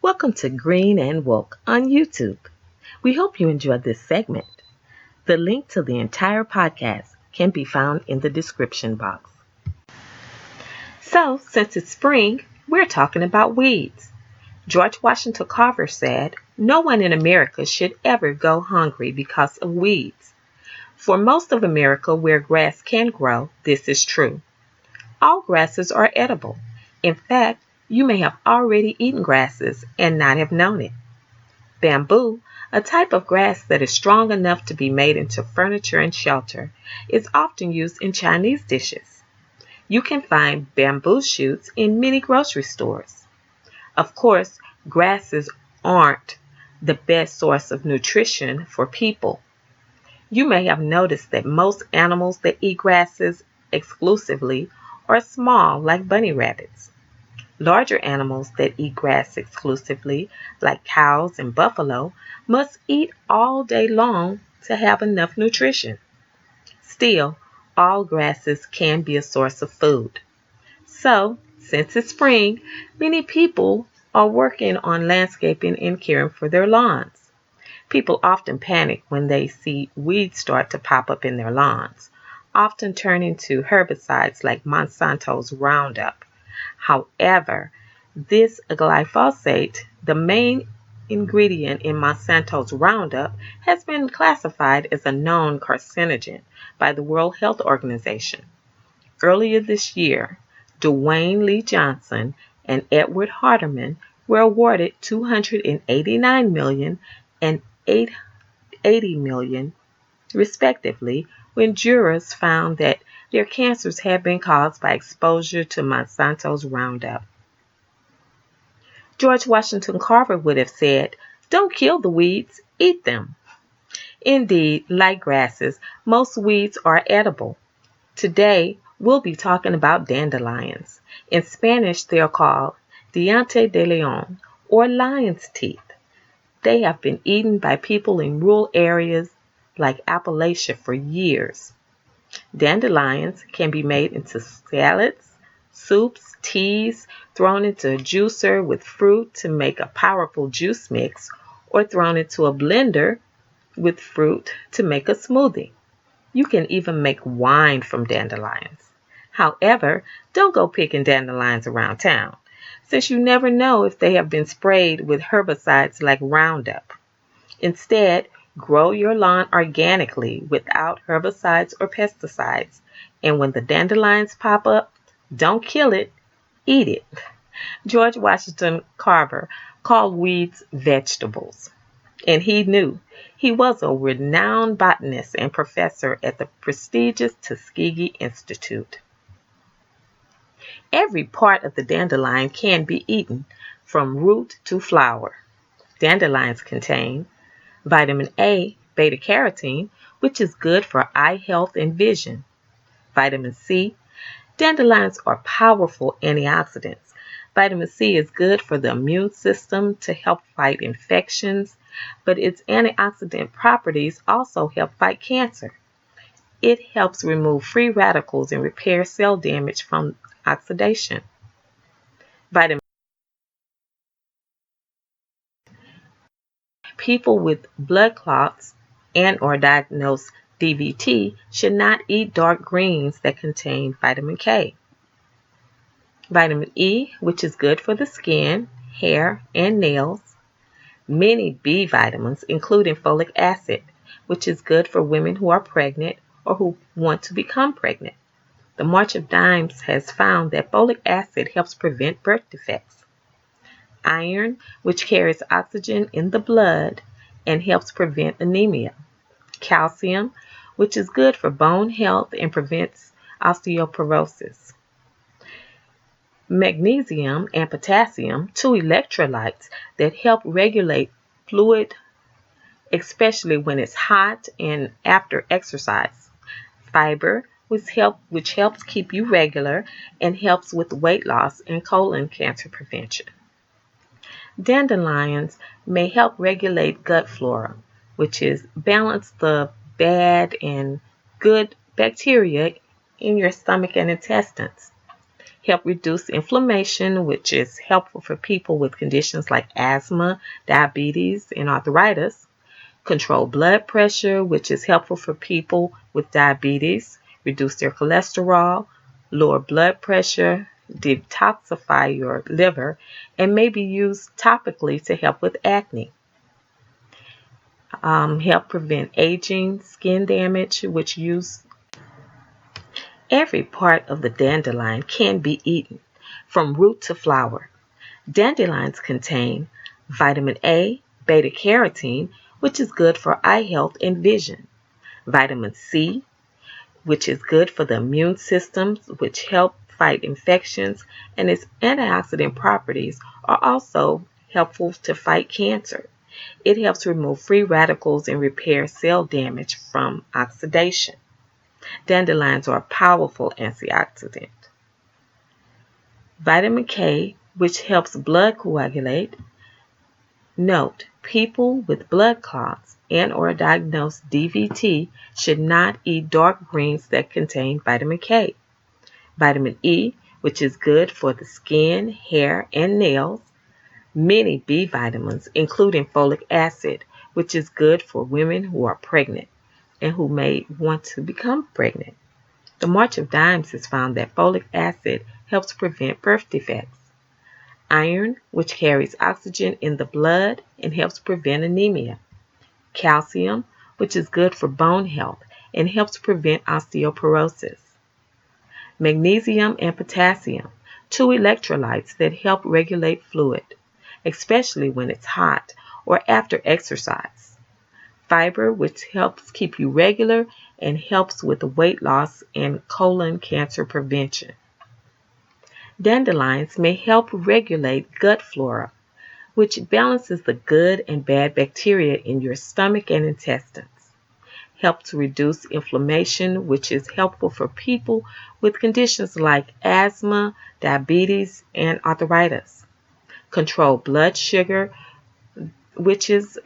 Welcome to Green and Woke on YouTube. We hope you enjoyed this segment. The link to the entire podcast can be found in the description box. So, since it's spring, we're talking about weeds. George Washington Carver said, "No one in America should ever go hungry because of weeds." For most of America where grass can grow, this is true. All grasses are edible. In fact, you may have already eaten grasses and not have known it. Bamboo, a type of grass that is strong enough to be made into furniture and shelter, is often used in Chinese dishes. You can find bamboo shoots in many grocery stores. Of course, grasses aren't the best source of nutrition for people. You may have noticed that most animals that eat grasses exclusively are small, like bunny rabbits. Larger animals that eat grass exclusively, like cows and buffalo, must eat all day long to have enough nutrition. Still, all grasses can be a source of food. So, since it's spring, many people are working on landscaping and caring for their lawns. People often panic when they see weeds start to pop up in their lawns, often turning to herbicides like Monsanto's Roundup. However, this glyphosate, the main ingredient in Monsanto's Roundup, has been classified as a known carcinogen by the World Health Organization. Earlier this year, Dwayne Lee Johnson and Edward Hardeman were awarded $289 million and $880 million, respectively, when jurors found that their cancers had been caused by exposure to Monsanto's Roundup. George Washington Carver would have said, "Don't kill the weeds, eat them." Indeed, like grasses, most weeds are edible. Today, we'll be talking about dandelions. In Spanish, they are called diente de león, or lion's teeth. They have been eaten by people in rural areas like Appalachia for years. Dandelions can be made into salads, soups, teas, thrown into a juicer with fruit to make a powerful juice mix, or thrown into a blender with fruit to make a smoothie. You can even make wine from dandelions. However, don't go picking dandelions around town, since you never know if they have been sprayed with herbicides like Roundup. Instead, grow your lawn organically without herbicides or pesticides. And when the dandelions pop up, don't kill it, eat it. George Washington Carver called weeds vegetables. And he knew. He was a renowned botanist and professor at the prestigious Tuskegee Institute. Every part of the dandelion can be eaten, from root to flower. Dandelions contain vitamin A, beta-carotene, which is good for eye health and vision. Vitamin C. Dandelions are powerful antioxidants. Vitamin C is good for the immune system to help fight infections, but its antioxidant properties also help fight cancer. It helps remove free radicals and repair cell damage from oxidation. Vitamin People with blood clots and/or diagnosed DVT should not eat dark greens that contain vitamin K. Vitamin E, which is good for the skin, hair, and nails. Many B vitamins, including folic acid, which is good for women who are pregnant or who want to become pregnant. The March of Dimes has found that folic acid helps prevent birth defects. Iron, which carries oxygen in the blood and helps prevent anemia. Calcium, which is good for bone health and prevents osteoporosis. Magnesium and potassium, two electrolytes that help regulate fluid, especially when it's hot and after exercise. Fiber, which helps keep you regular and helps with weight loss and colon cancer prevention. Dandelions may help regulate gut flora, which is balance the bad and good bacteria in your stomach and intestines. help reduce inflammation, which is helpful for people with conditions like asthma, diabetes, and arthritis. Control blood pressure, which is helpful for people with diabetes, reduce their cholesterol, lower blood pressure, detoxify your liver, and may be used topically to help with acne. Help prevent aging, skin damage, which use every part of the dandelion can be eaten, from root to flower. Dandelions contain vitamin A, beta carotene, which is good for eye health and vision, vitamin C, which is good for the immune system, which help fight infections, and its antioxidant properties are also helpful to fight cancer. It helps remove free radicals and repair cell damage from oxidation. Dandelions are a powerful antioxidant. Vitamin K, which helps blood coagulate. Note, people with blood clots and/or diagnosed DVT should not eat dark greens that contain vitamin K. Vitamin E, which is good for the skin, hair, and nails. Many B vitamins, including folic acid, which is good for women who are pregnant and who may want to become pregnant. The March of Dimes has found that folic acid helps prevent birth defects. Iron, which carries oxygen in the blood and helps prevent anemia. Calcium, which is good for bone health and helps prevent osteoporosis. Magnesium and potassium, two electrolytes that help regulate fluid, especially when it's hot or after exercise. Fiber, which helps keep you regular and helps with weight loss and colon cancer prevention. Dandelions may help regulate gut flora, which balances the good and bad bacteria in your stomach and intestines. Help to reduce inflammation, which is helpful for people with conditions like asthma, diabetes, and arthritis. Control blood sugar, which is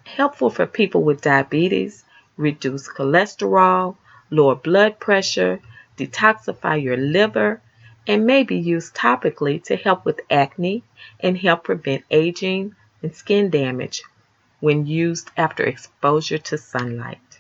helpful for people with diabetes, reduce cholesterol, lower blood pressure, detoxify your liver, and may be used topically to help with acne and help prevent aging and skin damage when used after exposure to sunlight.